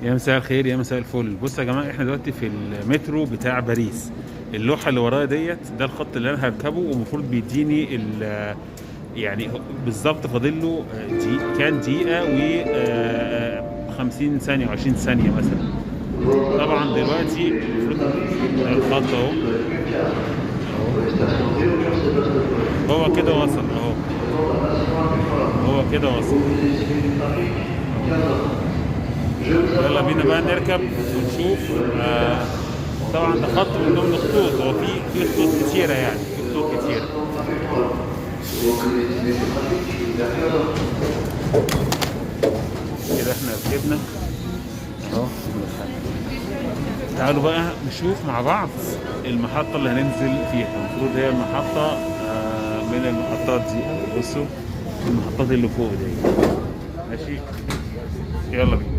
يا مساء الخير يا مساء الفل. بصوا يا جماعه، احنا دلوقتي في المترو بتاع باريس. اللوحه اللي ورايا ديت ده الخط اللي انا هركبه، ومفروض بيديني يعني بالظبط فاضل له كان دقيقه و 50 ثانيه و20 ثانيه مثلا. طبعا دلوقتي المفروض ده الخط اهو. اهو هو كده وصل اهو. هو كده وصل اهو. يلا بينا بقى نركب ونشوف. طبعا ده خط من ضمن الخطوط، هو في خطوط كتيرة، يعني في خطوط كتيرة. كده احنا ركبنا اهو. تعالوا بقى نشوف مع بعض المحطة اللي هننزل فيها. المفروض هي المحطة من المحطات دي. بصوا المحطات اللي فوق دي. ماشي، يلا بينا.